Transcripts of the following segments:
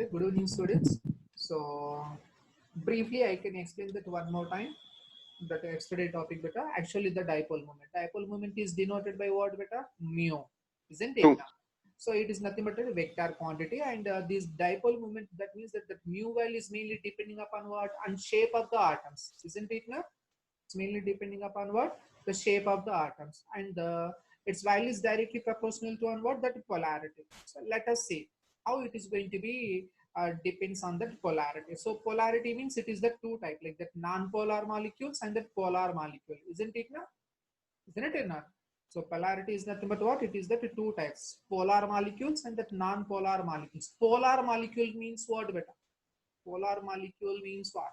Okay, good evening, students. So, briefly, I can explain that one more time. That yesterday topic, beta. Actually, the dipole moment. Dipole moment is denoted by what, beta? Mu, isn't it? True. Now? So it is nothing but a vector quantity, and this dipole moment, that means that the mu value is mainly depending upon what, and shape of the atoms, isn't it? Now? It's mainly depending upon what, the shape of the atoms, and its value is directly proportional to on what, that polarity. So let us see how it is going to be depends on that polarity. So polarity means it is the two type, like that non-polar molecules and that polar molecule, isn't it? Now, isn't it not? So polarity is nothing but what, it is that two types, polar molecules and that non-polar molecules. Polar molecule means what, beta? Polar molecule means what?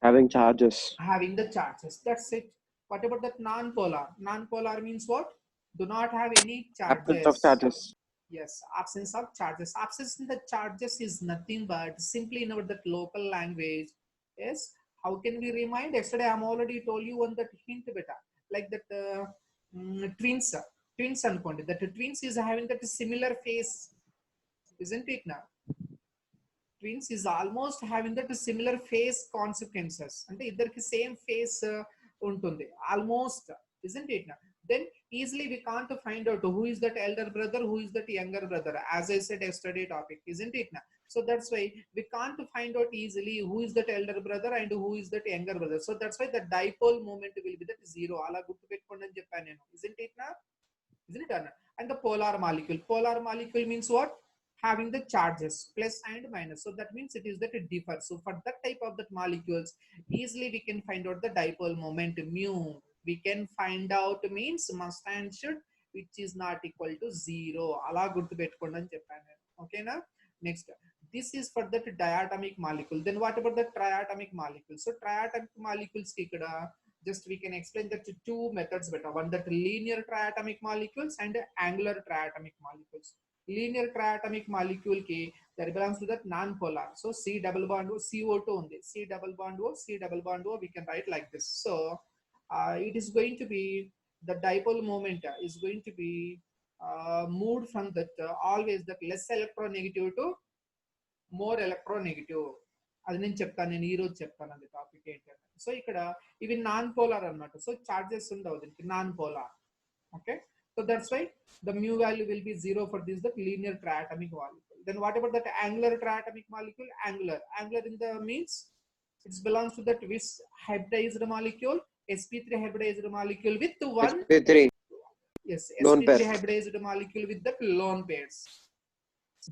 Having charges. Having the charges, that's it. What about that non-polar? Non-polar means what? Do not have any Absence of charges. charges. Yes, absence of charges. Absence in the charges is nothing but simply in our that local language. Yes, how can we remind? Yesterday I'm already told you on that hint beta, like that twins, twins అనుకోండి, that twins is having that similar face, isn't it now? Twins is almost having that similar face consequences, అంటే ఇద్దరికి same face ఉంటుంది almost, isn't it? Then easily we can't find out who is that elder brother, who is that younger brother, as I said yesterday topic, isn't it? So that's why we can't find out easily who is that elder brother and who is that younger brother. So that's why the dipole moment will be that zero. అలా గుర్తు పెట్టుకోండి అని చెప్పాను నేను, isn't it? Isn't it? And the polar molecule means what? Having the charges plus and minus, so that means it is that it differs. So for that type of that molecules, easily we can find out the dipole moment mu. We can find out means must and should, which is not equal to zero. Ala gurtu pettukondi ani cheppanu. Okay na? Next, this is for that diatomic molecule. Then what about the triatomic molecule? So triatomic molecules ki ikkada just we can explain that to two methods better. One, that linear triatomic molecules and angular triatomic molecules. Linear triatomic molecule ki that belongs to that non-polar. So C double bond O, CO2 only. C double bond O, C double bond O, we can write like this. So it is going to be, the dipole moment is going to be moved from that always that less electronegative to more electronegative. అది నేను చెప్తాను, నేను ఈ రోజు చెప్తాను అది topic ఏంటంటే. So ఇక్కడ ఇవి నాన్ పోలార్ అన్నమాట. సో చార్జెస్ ఉండవు దీనికి, non polar. Okay, so that's why the mu value will be zero for this, the linear triatomic molecule. Then what about that angular triatomic molecule? Angular in the means it belongs to that which hybridized molecule, sp3 hybridized molecule with one sp3. Yes, Lone sp3 pair. hybridized molecule with the lone pairs.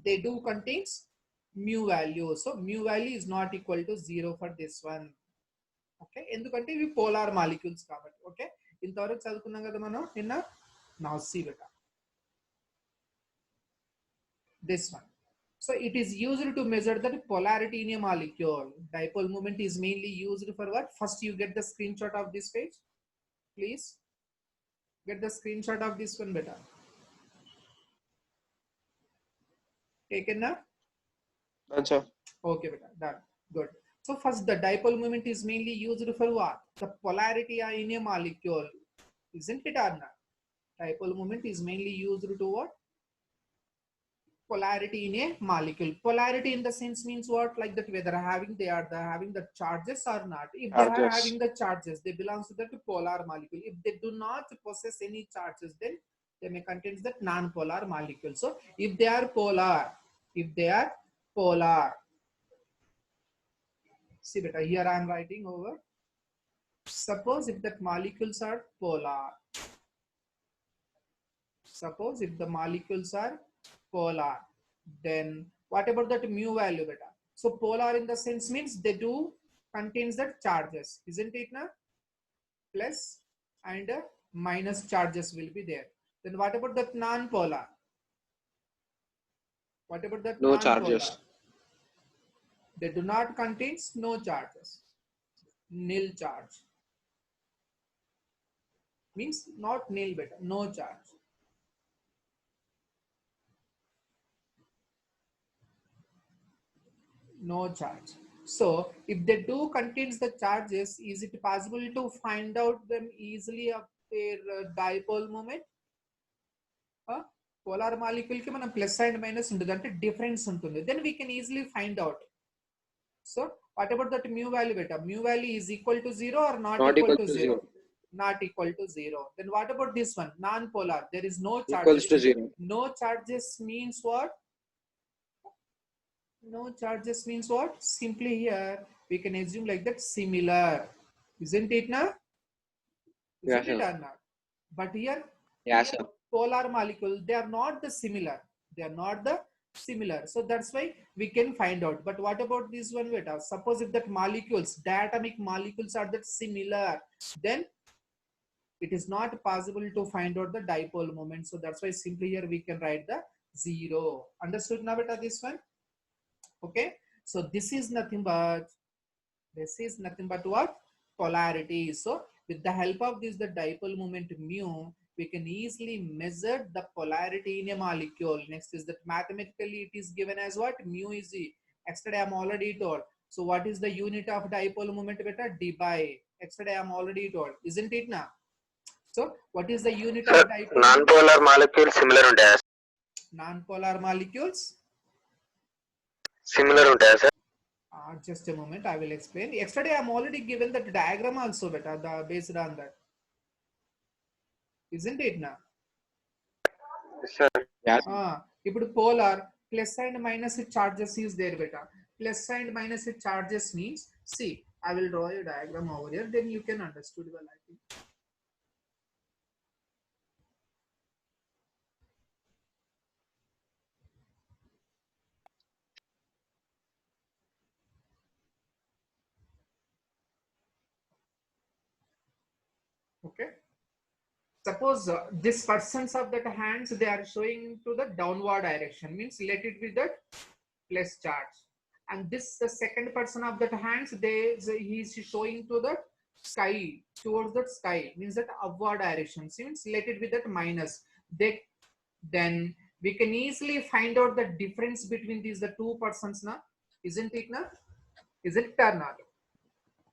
They do contains mu value. So mu value is not equal to zero for this one. Okay, ఎందుకంటే ఇవి polar molecules కాబట్టి. Okay, ఇంతవరకు చదువుకున్నాం కదా మనం నిన్న. Now see beta this one. So it is used to measure the polarity in a molecule. Dipole moment is mainly used for what? First you get the screenshot of this page. Please get the screenshot of this one beta. Taken now? Answer. Okay beta, done. Good. So first the dipole moment is mainly used for what? The polarity in a molecule, isn't it or not? Dipole moment is mainly used to what? Polarity in a molecule. Polarity in the sense means what? Like that whether having the charges or not. If they are having the charges, they belong to the polar molecule. If they do not possess any charges, then they may contain that non-polar molecule. So if they are polar, see beta, here I am writing over. Suppose if that molecules are polar. Suppose if the molecules are polar, then what about that mu value beta? So polar in the sense means they do contains that charges, isn't it now? Plus and minus charges will be there. Then what about that non-polar? What about that No non-polar? charges. They do not contains no charges. Nil charge. Means not nil beta, no charge. No charge. So if they do contains the charges, is it possible to find out them easily of their dipole moment? Polar molecule కి మనం plus and minus ఉంటుంది అంటే difference ఉంటుంది. Then we can easily find out. So what about that mu value beta? Mu value is equal to 0 or not equal to 0? Not equal to 0. Then what about this one? Non-polar. There is no charges. Equals to 0. No charges means what? No charges means what? Simply here we can assume like that similar. Isn't it now? Isn't Yeah, it sir. or not? But here, Yeah, here sir. polar molecule, they are not the similar. They are not the similar. So that's why we can find out. But what about this one beta? Suppose if that molecules, diatomic molecules are that similar, then it is not possible to find out the dipole moment. So that's why simply here we can write the 0. Understood now beta this one? Okay. So this is nothing but what? Polarity. So with the help of this, the dipole moment mu, we can easily measure the polarity in a molecule. Next is that mathematically it is given as what? Mu is yesterday I'm already told. So what is the unit of dipole moment beta? D by. Yesterday I'm already told. Isn't it now? So what is the unit of dipole? Non-polar molecules similar ఉంటాయా? Non-polar molecules Similar ఉంటాయా sir? Just a moment, I will explain. Yesterday I'm already given that diagram also beta, based on that. Isn't it now? Sir Yeah. ఇప్పుడు polar plus and minus charges is there beta. Plus and minus charges means, see, I will draw a diagram over here, then you can understood well, I think. Okay. Suppose this persons of that hands, they are showing to the downward direction, means let it be that plus charge. And this the second person of that hands, he is showing to the sky, towards that sky, means that upward direction, means let it be that minus. Then we can easily find out the difference between these the two persons now. Isn't it now? Isn't it or not?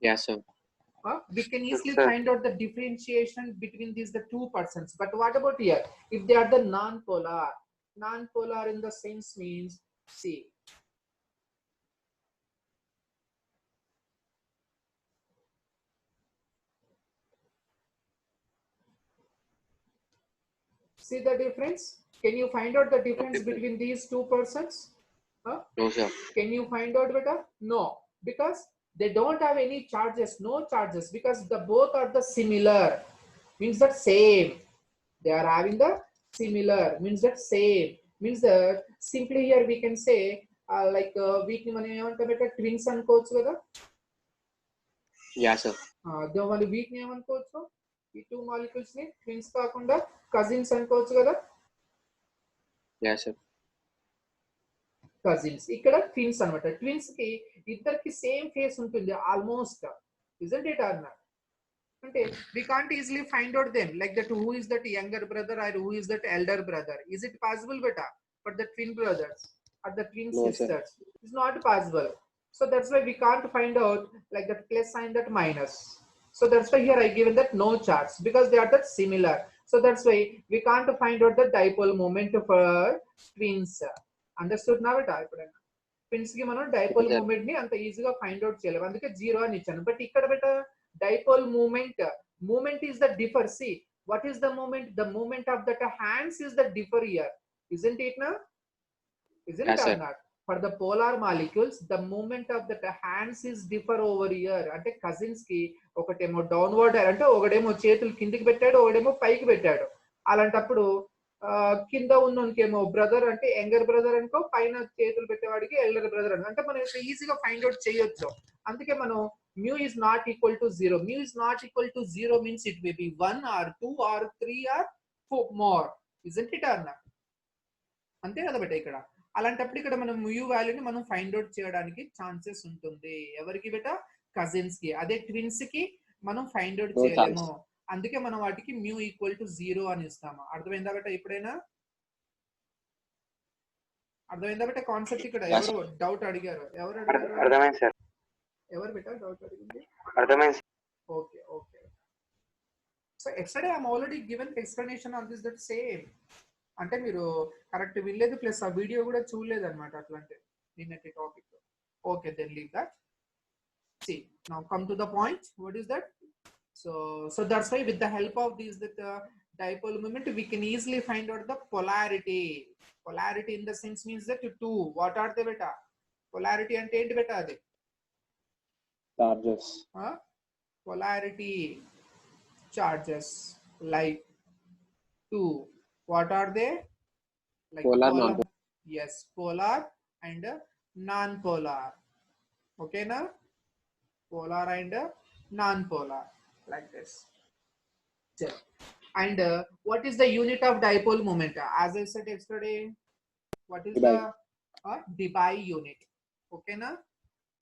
Yeah, sir. We can easily Sir. find out the differentiation between these the two persons. But what about here? If they are the non-polar, non-polar in the sense means, see, see the difference? Can you find out the difference between these two persons? No, sir. Can you find out better? No, because they don't have any charges, no charges, because the both are the similar, means that same. They are having the similar, means that same, means that simply here we can say like వీటిని మనం ఏమంటాం better twins అనుకోవచ్చు కదా. Yeah, sir. మళ్ళీ వీటిని ఏమనుకోవచ్చు, ఈ two molecules ని twins కాకుండా కజిన్స్ అనుకోవచ్చు కదా. Yeah, sir. కజిన్స్ ఇక్కడ ట్విన్స్ అన్నమాట. ట్విన్స్ కి ఇద్దరికి సేమ్ ఫేస్ ఉంటుంది almost. Isn't it or not? అంటే we can't easily find out them like that who is that younger brother or who is that elder brother. Is it possible beta for the twin brothers or the twin No, sir. sisters? It's not possible. So that's why we can't find out like that plus and that minus. So that's why here I given that no charts, because they are that similar. So that's why we can't find out the dipole moment for twins. Understood now beta? ఇప్పుడైనా twins కి మనం dipole Yes, sir. Moment ని అంత ఈజీగా find out చేయలేము, అందుకే 0 అని ఇచ్చాను. బట్ ఇక్కడ బెట dipole moment is the differ. See, what is the moment? The moment of that hands is the differ here. Isn't it now? Isn't Yes, it or sir. not? For the polar molecules, the moment of the hands is differ over here. అంటే cousins కి ఒకటేమో downward అంటే ఒకడేమో చేతులు కిందికి పెట్టాడు, ఒకడేమో పైకి పెట్టాడు. అలాంటప్పుడు కింద ఉన్నోనికేమో బ్రదర్ అంటే యంగర్ బ్రదర్ అనుకో, పైన చేతులు పెట్టేవాడికి ఎల్డర్ బ్రదర్ అనుకో. అంటే మనం ఈజీగా ఫైండ్ అవుట్ చేయొచ్చు. అందుకే మనం mu is not equal to 0. Mu is not equal to 0 means it may be 1 or 2 or 3 or 4 more. Isn't it or not? అంతే కదా బెట ఇక్కడ. అలాంటప్పుడు ఇక్కడ మనం mu వాల్యూని మనం ఫైండ్ అవుట్ చేయడానికి ఛాన్సెస్ ఉంటుంది. ఎవరికి బెట? కజిన్స్ కి. అదే ట్విన్స్ కి మనం ఫైండ్ అవుట్ No చేయలేము. అందుకే మనం వాటికి mu ఈక్వల్ టు 0 అని ఇస్తాము. అర్థమైందా బెట? ఎప్పుడైనా అర్థమైందా బెట కాన్సెప్ట్? ఇక్కడ Yes. ఎవరు డౌట్ అడిగారు? ఎవరు అడిగారు? అర్థమైంది సార్. ఎవరు బెట డౌట్ అడిగింది? అర్థమైంది. Okay, okay. So yesterday I'm already given explanation on this, that same. అంటే మీరు కరెక్ట్ వినలేదు ప్లస్ ఆ వీడియో కూడా చూడలేదు అనమాట అట్లాంటి నిన్నటి topic. Okay then leave that. See, now come to the point. What is that? So that's why with the help of these dipole moment, we can easily find out the polarity. Polarity in the sense means that two. What are they beta? Polarity and enti beta ade. Charges. Polarity charges like two. What are they? Like Polar, non-polar. Yes, polar and non-polar. Okay, na? Polar and non-polar, like this. And what is the unit of dipole moment? As I said yesterday, what is Debye. the Debye unit? Okay, na?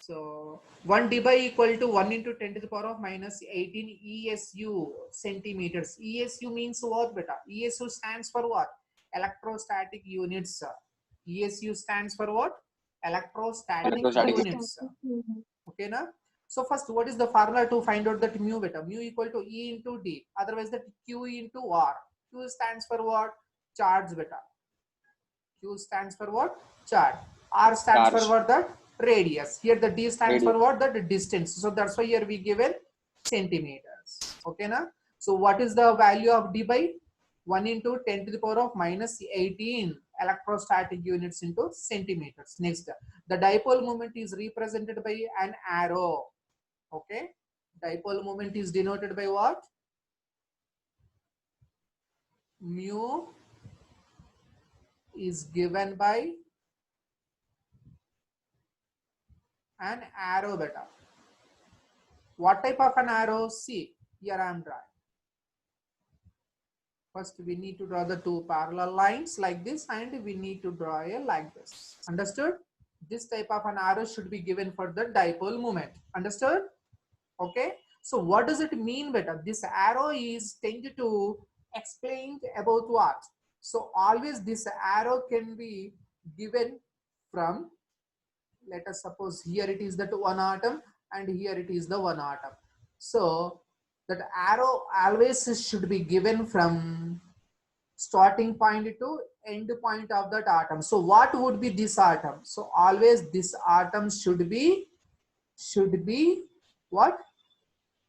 So 1 debye equal to 1 into 10 to the power of minus 18 ESU centimeters. ESU means what beta? ESU stands for what? Electrostatic units. ESU stands for what? Electrostatic units. Okay, na? So first, what is the formula to find out that mu beta? Mu equal to E into D. Otherwise, that Q into R. Q stands for what? Charge beta. Q stands for what? Charge. R stands for what? That radius. Here the D stands for what? That distance. So that's why here we given centimeters. Okay, na? So what is the value of D by 1 into 10 to the power of minus 18 electrostatic units into centimeters. Next, the dipole moment is represented by an arrow. Okay, dipole moment is denoted by what? Mu is given by an arrow beta. What type of an arrow? See, here I am drawing. First, we need to draw the two parallel lines like this, and we need to draw a like this. Understood? This type of an arrow should be given for the dipole moment. Understood? Okay. So what does it mean beta? This arrow is tended to explain about what? So always this arrow can be given from, let us suppose here it is that one atom and here it is the one atom. So that arrow always should be given from starting point to end point of that atom. So what would be this atom? So always this atom should be what?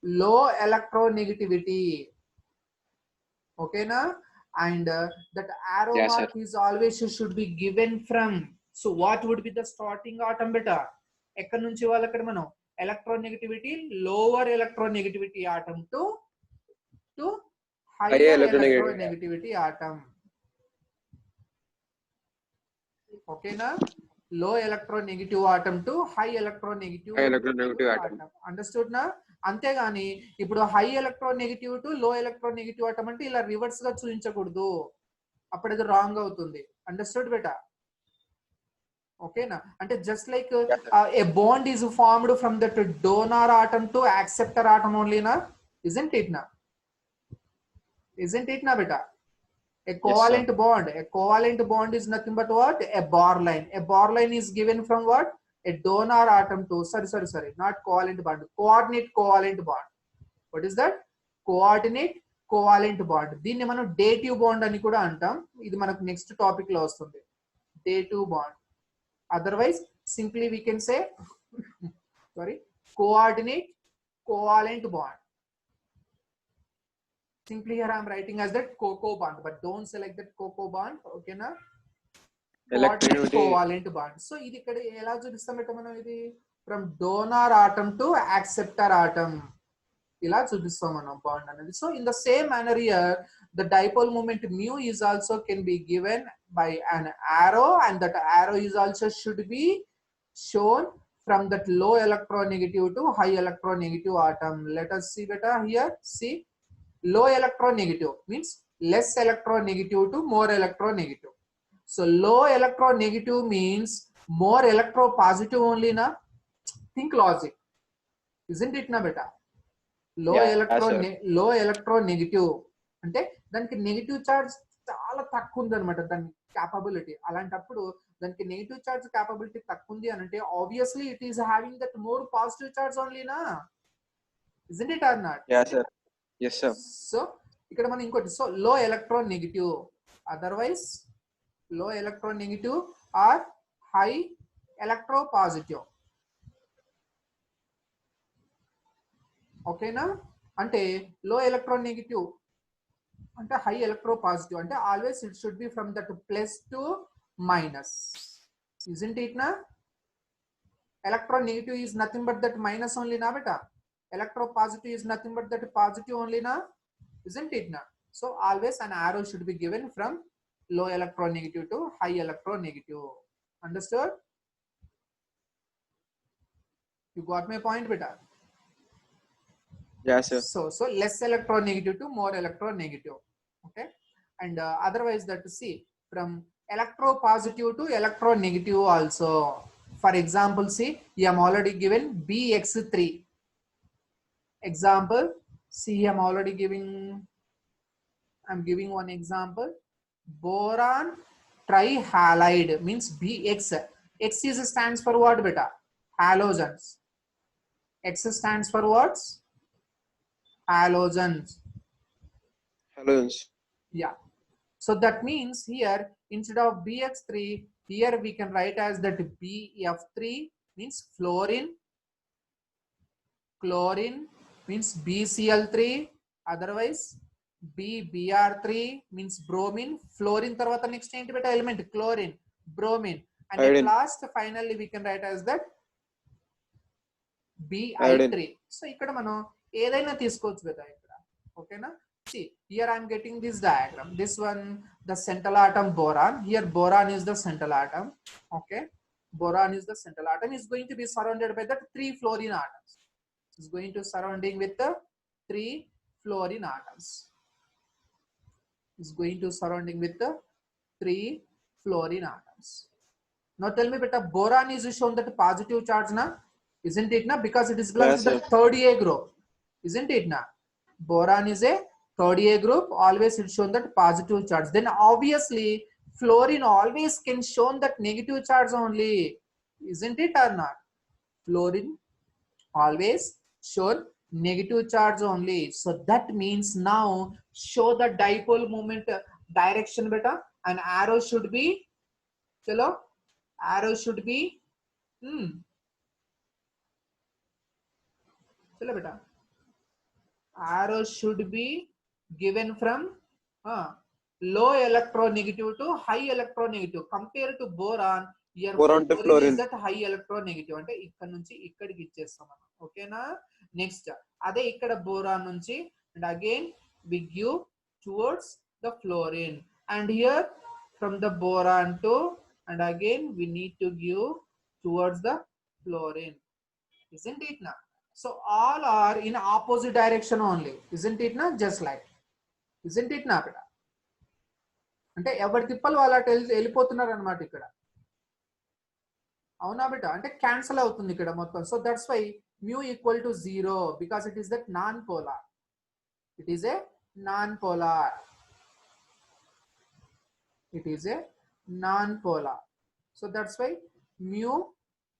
Low electronegativity. Okay, na? And that arrow Yes, mark is always should be given from. So what would be the starting atom beta? ఎక్కడి నుంచి వాళ్ళక్కడ మనం electronegativity, lower electronegativity atom to higher electronegativity atom. Okay, na? Low electronegative atom to high electronegative atom. Understood na? అంతేగాని ఇప్పుడు high electronegative to low electronegative atom అంటే ఇలా reverse గా చూపించకూడదు, అప్పుడు అది రాంగ్ అవుతుంది. అండర్స్టూడ్ బేటా? ఓకేనా? అంటే just like a bond is formed from that donor atom to acceptor atom ఓన్లీనా? isn't it na beta? A covalent bond. A covalent bond is nothing but what? A bar line. A bar line is given from what? A donor atom to, sorry, not covalent bond. Coordinate covalent bond. What is that? Coordinate covalent bond. దీన్ని మనం dative bond అని కూడా అంటాం. ఇది మనకు next topic లో వస్తుంది. Dative bond. Otherwise, simply we can say, coordinate covalent bond. Simply here I am writing as that coco bond, but don't select that coco bond. Okay na? Coordinate covalent bond. So ఇది ఇక్కడ ఎలా చూపిస్తామంటే మనం ఇది from donor atom to acceptor atom ఇలా చూపిస్తాం మనం bond అనేది. So in the same manner here, the dipole moment mu is also can be given by an arrow, and that arrow is also should be shown from that low electronegative to high electronegative atom. Let us see beta here. See, low electronegative means less electronegative to more electronegative. So low electronegative means more electropositive only na? Think logic. Isn't it na beta? Low electronegative అంటే దానికి negative charge చాలా తక్కువ ఉంది అనమాట, దాని capability. అలాంటప్పుడు దానికి negative charge capability తక్కువ ఉంది అని అంటే obviously it is having that more positive charge only నా? isn't it or not? Yes sir. Yes sir. So ఇక్కడ మనం ఇంకోటి, సో లో electronegative Otherwise, low electronegative or high electropositive. Okay na? Ante low electronegative ante high electropositive ante always it should be from that plus to minus. Isn't it na? Electronegative is nothing but that minus only na beta. Electropositive is nothing but that positive only na. Isn't it na? So always an arrow should be given from low electronegative to high electronegative. Understood? You got my point, beta? Yeah, sir. So less electronegative to more electronegative. Okay, and otherwise that to see from electropositive to electronegative also. For example, see, I am already given BX3. Example, see, I'm giving one example. Boron trihalide means BX. X is stands for what, beta? Halogens. X stands for what? Halogens. Halogens. Yeah. So that means here instead of BX3, here we can write as that BF3 means fluorine. Chlorine means BCl3. Otherwise, BBr3 means bromine. Fluorine tarvata next ఏంటి beta element chlorine, bromine, and at last finally we can write as that BI3. So ఇక్కడ మనం ఏదైనా తీసుకోవచ్చు beta ఇక్కడ. ఓకేనా? See, here I am getting this diagram. This one, the central atom boron. Here boron is the central atom. Okay, boron is the central atom. Is going to be surrounded by the 3 fluorine atoms. Is going to surrounding with the 3 fluorine atoms. Is going to surrounding with the 3 fluorine atoms. Now tell me, beta, boron is shown that positive charge na? Isn't it na? Because it is belongs to the third A group. Isn't it na? Boron is a third A group. Always it's shown that positive charge. Then obviously fluorine always can shown that negative charge only. Isn't it or not? Fluorine always show negative charge only. So that means now show the dipole moment direction beta. An arrow should be, chalo, arrow should be chalo beta, arrow should be given from low electronegative to high electronegative. Compared to boron, here boron to fluorine is that high electronegative. అంటే ఇక్కడ నుంచి ఇక్కడికి ఇచ్చేస్తాం మనం. ఓకేనా? Next అదే ఇక్కడ boron నుంచి and again we give towards the fluorine, and here from the boron to and again we need to give towards the fluorine. Isn't it na? So all are in opposite direction only. Isn't it na? Just like, isn't it na beta? అంటే ఎవరి తిప్పలు వాళ్ళ వెళ్ళిపోతున్నారు అన్నమాట ఇక్కడ. అవునా బేటా? అంటే cancel అవుతుంది ఇక్కడ మొత్తం. So that's why mu equal to 0 because it is that non-polar. It is a non-polar. It is a non-polar. So that's why mu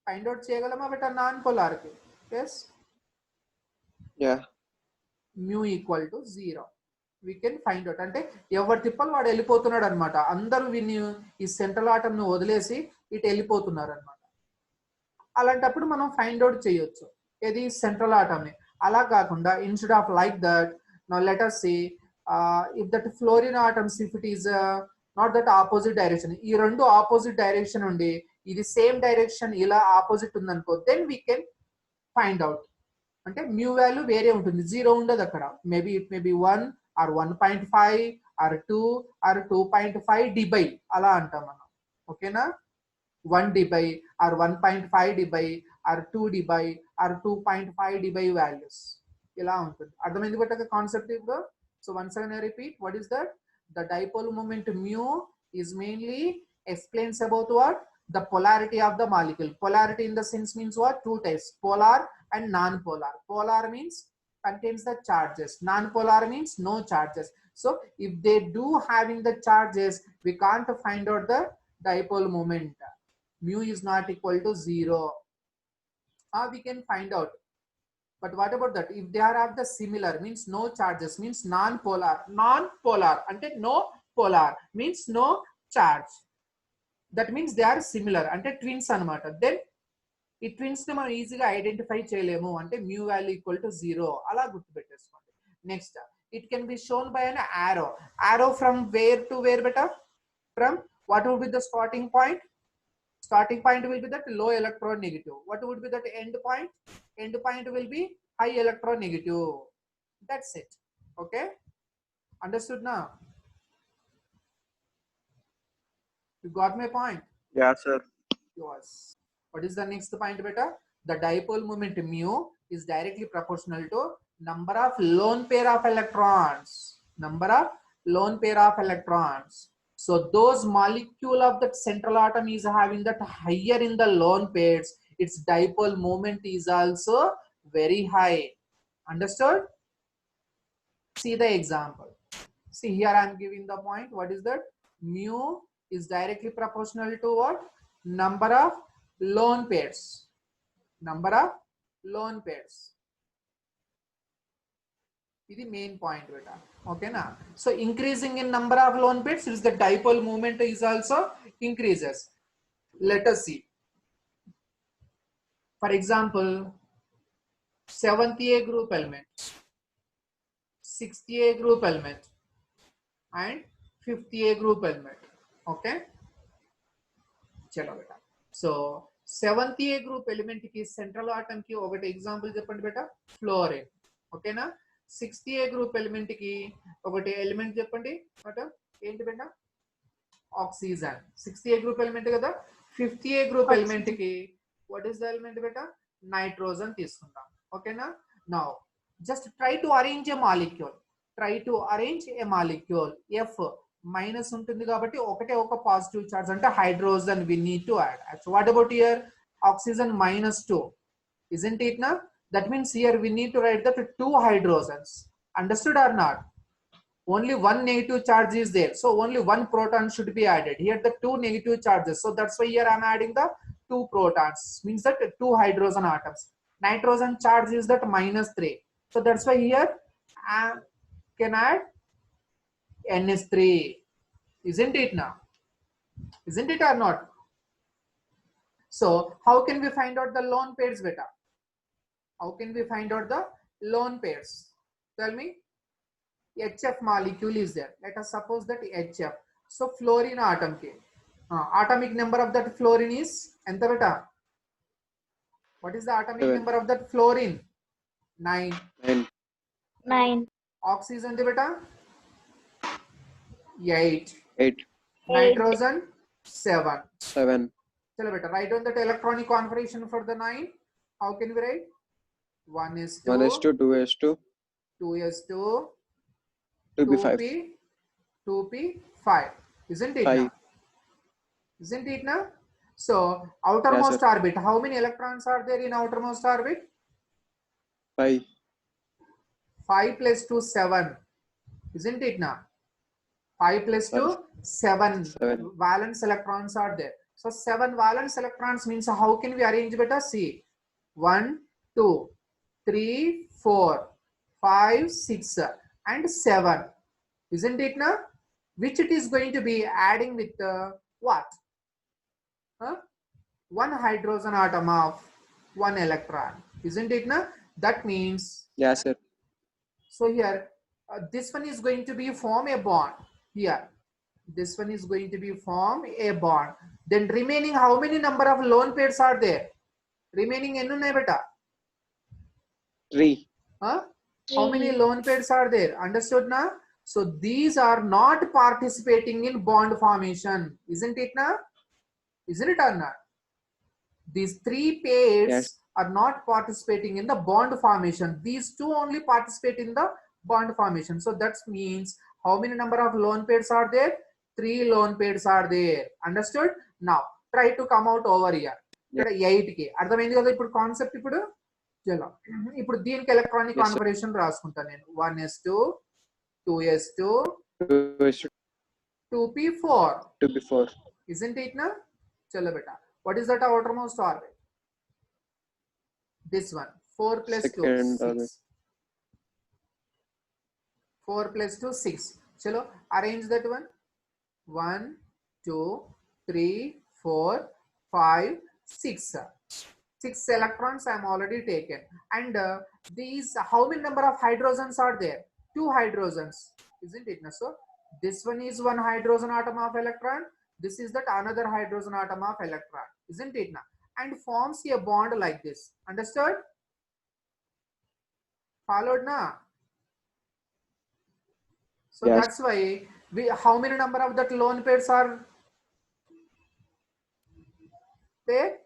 find out cheyagalama beta non-polar ki. Yes. Yeah. Mu equal to 0. We can find out. అంటే ఎవరి తిప్పలు వాడు వెళ్ళిపోతున్నాడు అనమాట. అందరూ విని ఈ central atom ను వదిలేసి ఇటు వెళ్ళిపోతున్నారు అనమాట. అలాంటప్పుడు మనం ఫైండ్ అవుట్ చేయొచ్చు ఏది సెంట్రల్ ఆటమ్ ని. అలా కాకుండా instead of like that now let us see if that fluorine atoms if it is not that opposite direction, ఈ రెండు ఆపోజిట్ డైరెక్షన్ ఉండి ఇది సేమ్ డైరెక్షన్ ఇలా ఆపోజిట్ ఉందనుకో, then we can find out. అంటే మ్యూ వాల్యూ వేరే ఉంటుంది, 0 ఉండదు అక్కడ. Maybe it may be 1 or 1.5 or 2 or 2.5 dBi అలా అంటాం మనం. ఓకేనా? 1 dBi or 1.5 dBi or 2 dBi or 2.5 dBi values ఇలా ఉంటుంది. అర్థమైంది బట్ కాన్సెప్ట్ ఇప్పుడు. So once again I repeat, what is that? The dipole moment mu is mainly explains about what? The polarity of the molecule. Polarity in the sense means what? Two types, polar and non-polar. Polar means contains the charges, non-polar means no charges. So if they do having the charges, we can't find out the dipole moment. Mu is not equal to 0. We can find out. But what about that? If they are of the similar means no charges means non-polar. Non-polar ante no polar means no charge. That means they are similar అంటే twins అన్నమాట. Then ఈ twins ని మనం ఈజీగా identify చేయలేము అంటే mu value equal to 0 అలా గుర్తుపెట్టేసుకోండి. Next it can be shown by an arrow from where to where beta, from what would be the starting point will be that low electronegative. What would be that end point will be high electronegative. That's it. Okay, understood now? You got my point? Yeah, sir. Yes. What is the next point beta? The dipole moment mu is directly proportional to number of lone pair of electrons. So those molecule of that central atom is having that higher in the lone pairs, its dipole moment is also very high. Understood? See the example. See here I am giving the point. What is that? Mu is directly proportional to what? Number of lone pairs. This is the main point beta. Okay na? So increasing in number of lone pairs is the dipole moment is also increases. Let us see. For example, 7th A group element, 6th A group element and 5th A group element. Okay, chalo beta. So 7th A group element ki central atom ki ఒకటి example చెప్పండి beta, fluorine. Okay na? 6th A group element ki ఒకటి element చెప్పండి beta, ఏంటి beta? Oxygen. 6th A group element కదా. 5th A group element ki what is the element beta? Nitrogen తీసుకుందాం. Okay na? Now just try to arrange a molecule. F minus ఉంటుంది కాబట్టి ఒకటే ఒక positive charge అంటే hydrogen we need to add. So what about here? Oxygen -2, isn't it na? That means here we need to write that 2 hydrogens. Understood or not? Only one negative charge is there, so only one proton should be added. Here the 2 negative charges, so that's why here I am adding the 2 protons, means that 2 hydrogen atoms. Nitrogen charge is that -3, so that's why here I can add NH3. Isn't it now? Isn't it or not? So how can we find out the lone pairs beta? How can we find out the lone pairs? Tell me. HF molecule is there. Let us suppose that HF. So fluorine atom ke atomic number of that fluorine is enta beta? What is the atomic 7. number of that fluorine? 9. 9. Oxygen de beta? 8. 8. Nitrogen 7. 7. Chalo beta, write on that electronic configuration for the 9. How can we write? 1s2, 1s2, 2s2, 2s2, 2p5. 2p5. Isn't it 5. now? Isn't it now? So outermost sir. orbit, how many electrons are there in outermost orbit? 5. 5 plus 2, 7. Isn't it now? 5 plus 2, 7. 7. Valence electrons are there. So 7 valence electrons means how can we arrange beta? See, 1, 2, 3, 4, 5, 6 and 7. Isn't it now? Which it is going to be adding with what? One hydrogen atom of 1 electron. Isn't it now? That means, Yeah, sir. so here this one is going to be form a bond. Here this one is going to be form a bond. Then remaining how many number of lone pairs are there? Remaining ennu unnai beta? 3. How many lone pairs are there? Understood na? So these are not participating in bond formation. Isn't it na? Isn't it or not? These 3 pairs Yes. are not participating in the bond formation. These 2 only participate in the bond formation. So that means how many number of lone pairs are there? 3 lone pairs are there. Understood? Now try to come out over here. ఇక్కడ 8 కి అర్థమైంది కదా ఇప్పుడు concept. ఇప్పుడు చలో ఇప్పుడు దీనికి electronic Yes, sir. Configuration రాసుకుంటాను నేను. 1s2, 2s2, 2s2, 2p4. 2p4. Isn't it na? Chalo beta. What is that outermost orbit? This one. 4 plus 2, Second 6. orbit. 4 plus 2, 6. Chalo, arrange that one. 1, 2, 3, 4, 5, 6. 6 electrons I am already taken. And these, how many number of hydrogens are there? 2 hydrogens, isn't it? So this one is one hydrogen atom of electron. This is that another hydrogen atom of electron, isn't it? And forms a bond like this. Understood? Followed na? So Yes. that's why we, how many number of that lone pairs are there?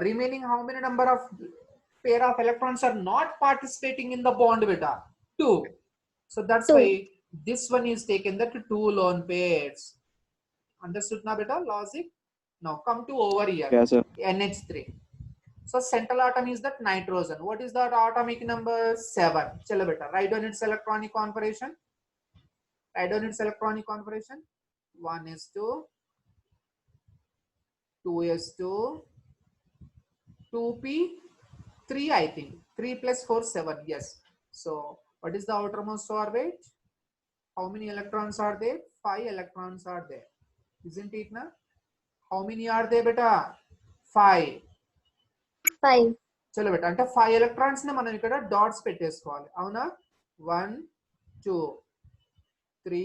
Remaining how many number of pair of electrons are not participating in the bond beta? 2. So that's 2. why this one is taken, that 2 lone pairs. Understood na beta logic? Now come to over here. Yes, sir. NH3. So central atom is that nitrogen. What is that atomic number? 7. Chalo beta. Write down its electronic configuration. Write down its electronic configuration. 1s2, 2s2, 2p, 3 I think. 3 plus 4, 7. Yes. So what is the outermost orbit? How many electrons are there? 5 electrons are there. Isn't it na? How many are there beta? 5. 5. చలో బెట అంటే 5 electrons ని మనం ఇక్కడ dots పెట్టేసుకోవాలి అవునా 1 2 3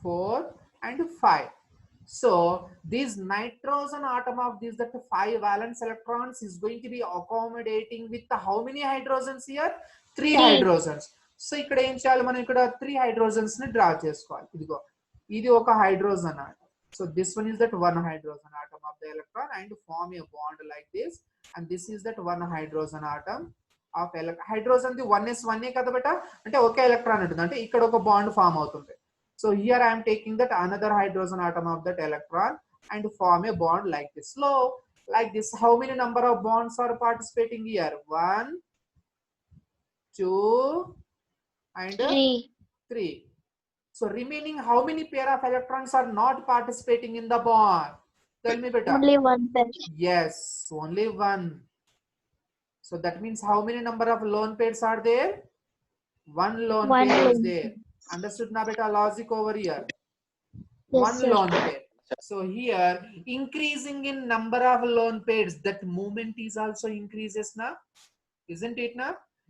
4 and 5. So this nitrogen atom of this that 5 valence electrons is going to be accommodating with the how many hydrogens here? 3 hydrogens. So ఇక్కడ ఏం చేయాలి మనం ఇక్కడ 3 hydrogens ని డ్రా చేసుకోవాలి ఇదిగో ఇది ఒక hydrogen atom. So this one is that one hydrogen atom of the electron and form a bond like this, and this is that one hydrogen atom of hydrogen the 1s1 kada beta ante oke electron untundi ante ikkada oka bond form avutundi. So here I am taking that another hydrogen atom of that electron and form a bond like this. So like this, how many number of bonds are participating here? 1 2 and 3. So remaining how many pair of electrons are not participating in the bond? Tell me beta. Only one pair. Yes, only one. So that means how many number of lone pairs are there? One lone One pair is lone there. Understood na beta logic over here? Yes, One sir. lone pair. So here increasing in number of lone pairs, that movement is also increases na? Isn't it na?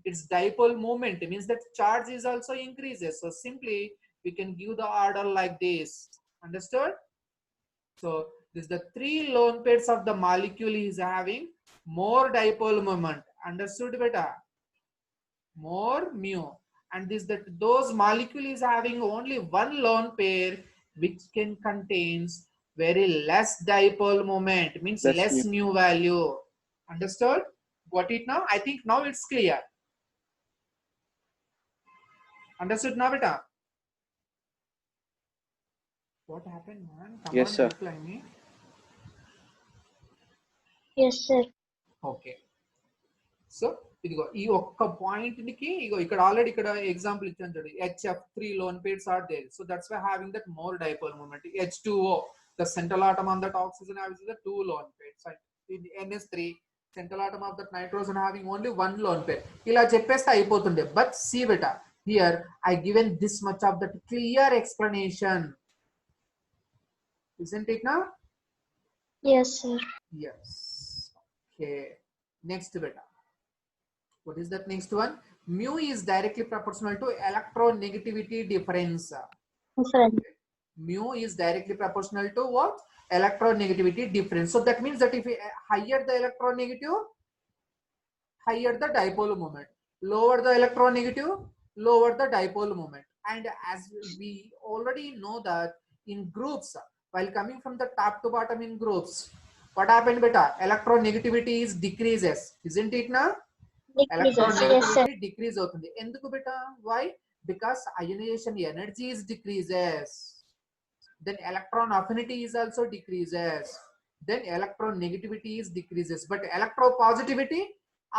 It's dipole moment, means that charge is also increases. So simply we can give the order like this. Understood? So this the 3 lone pairs of the molecule is having more dipole moment. Understood beta? More mu. And this that those molecule is having only one lone pair which can contains very less dipole moment, means less mu value. Understood? Got it now? I think now it's clear. Understood now beta? What happened, man? Come Yes, on, sir. reply me. Yes, sir. Okay. So ఇదిగో ఈ ఒక్క point కి ఇగో ఇక్కడ already ఇక్కడ example ఇచ్చాను చూడండి HF 3 lone pairs are there, so that's why having that more dipole moment. H2O, the central atom on that oxygen having the 2 lone pairs, and in NS3 central atom of that nitrogen having only 1 lone pair. ఇలా చెప్పేస్తే అయిపోతుండే, but see beta, here I given this much of that clear explanation, isn't it now? Yes, sir. Yes. Okay, next beta. What is that next one? Mu is directly proportional to electronegativity difference. Different. Mu is directly proportional to what? Electronegativity difference. So that means that if higher the electronegative, higher the dipole moment. Lower the electronegative, lower the dipole moment. And as we already know that in groups, while coming from the top to bottom in groups, what happened beta? Electronegativity is decreases, isn't it now? Electronegativity decrease అవుతుంది ఎందుకు బేటా? Why? Because ionization energy is decreases, then electron affinity is also decreases, then electronegativity is decreases, but electropositivity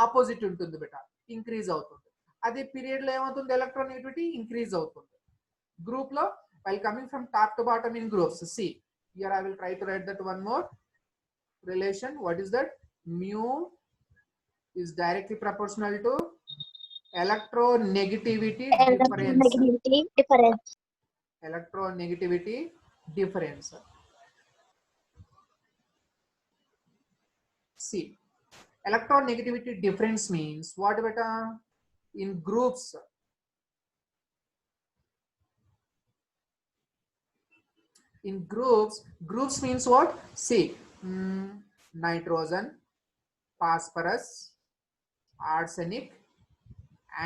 opposite ఉంటుంది బేటా, increase అవుతుంది. అదే period లో ఏమవుతుంది? Electronegativity increase అవుతుంది. Group లో while coming from top to bottom in groups, see here I will try to write that one more relation. What is that? Mu is directly proportional to electronegativity difference. Electronegativity difference. Electronegativity difference. See, electronegativity difference means what beta? In groups. In groups means what? See, nitrogen, phosphorus, arsenic,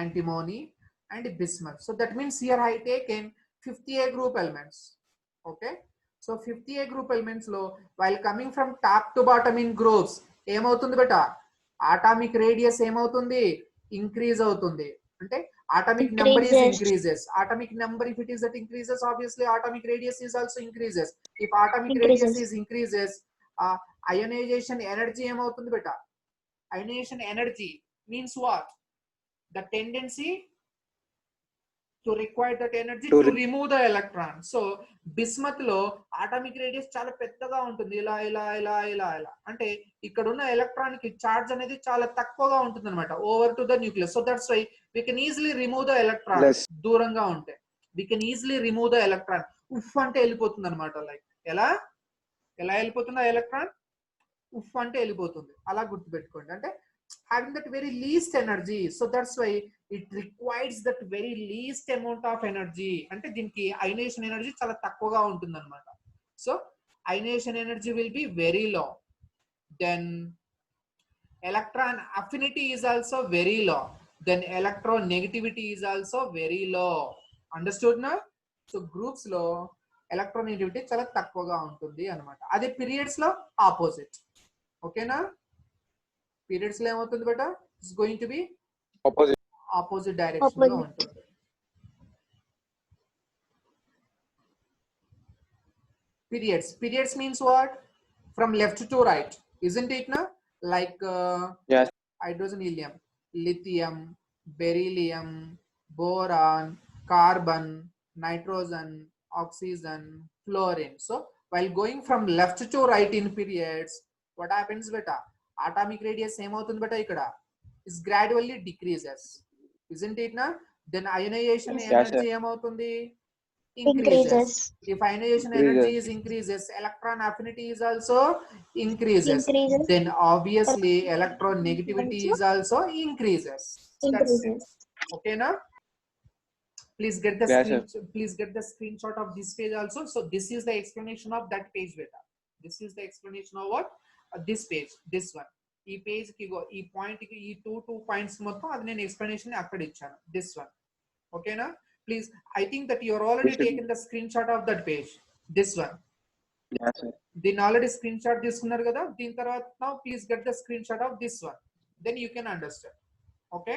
antimony, and bismuth. So that means here I taken 50A group elements. Okay. So 50A group elements low, while coming from top to bottom in groups, ఏమవుతుంది బేటా? Atomic radius ఏమవుతుంది? Increase అవుతుంది. అంటే atomic number is increases. Atomic number, if it is that increases, obviously atomic radius is also increases. If atomic radius is increases, ionization energy ఏమవుతుంది బేటా? Ionization energy means what? The tendency to require that energy to remove the electron. So bismuth లో atomic radius చాలా పెద్దగా ఉంటుంది, ఇలా ఇలా ఇలా ఇలా ఇలా. అంటే ఇక్కడ ఉన్న ఎలక్ట్రాన్ కి చార్జ్ అనేది చాలా తక్కువగా ఉంటుంది అనమాట over to the nucleus. So that's why we can easily remove the electron. దూరంగా ఉంటే we can easily remove the electron. ఉఫ్ అంటే వెళ్ళిపోతుంది అనమాట. లైక్ ఎలా వెళ్ళిపోతుంది ఆ ఎలక్ట్రాన్? ఉఫ్ అంటే వెళ్ళిపోతుంది. అలా గుర్తుపెట్టుకోండి. అంటే having that very least energy, so that's why it requires that very least amount of energy. అంటే దీనికి ionization energy చాలా తక్కువగా ఉంటుంది అన్నమాట. So ionization energy will be very low. Then electron affinity is also very low. Then electronegativity is also very low. Understood na? So groups లో electronegativity చాలా తక్కువగా ఉంటుంది అన్నమాట. అదే periods లో opposite. ఓకేనా? Periods లో ఏమవుతుంది బేటా? It's going to be opposite direction లో ఉంటుంది. Periods means what? From left to right, isn't it na? Like yes, hydrogen, helium, lithium, beryllium, boron, carbon, nitrogen, oxygen, fluorine. So while going from left to right in periods, what happens beta? Atomic radius ఏమవుతుంది బేటా ఇక్కడ? is gradually decreases, isn't it na? Then ionization energy ఏమవుతుంది? Increases. If ionization energy is increases, electron affinity is also increases. Then obviously electronegativity is also increases. That's it. Okay na? Please get the screenshot of this page also. So this is the explanation of that page beta. This is the explanation of what? This page, this one. ఈ page కి ఈ point కి ఈ two points మొత్తం అది నేను explanation అక్కడ ఇచ్చాను. This one. ఓకేనా? Please, I think that your already taken the screen shot of that page. This one. దీన్ని ఆల్రెడీ స్క్రీన్ షాట్ తీసుకున్నారు కదా. దీని తర్వాత now please get the screen shot of this one. Then you can understand. Okay.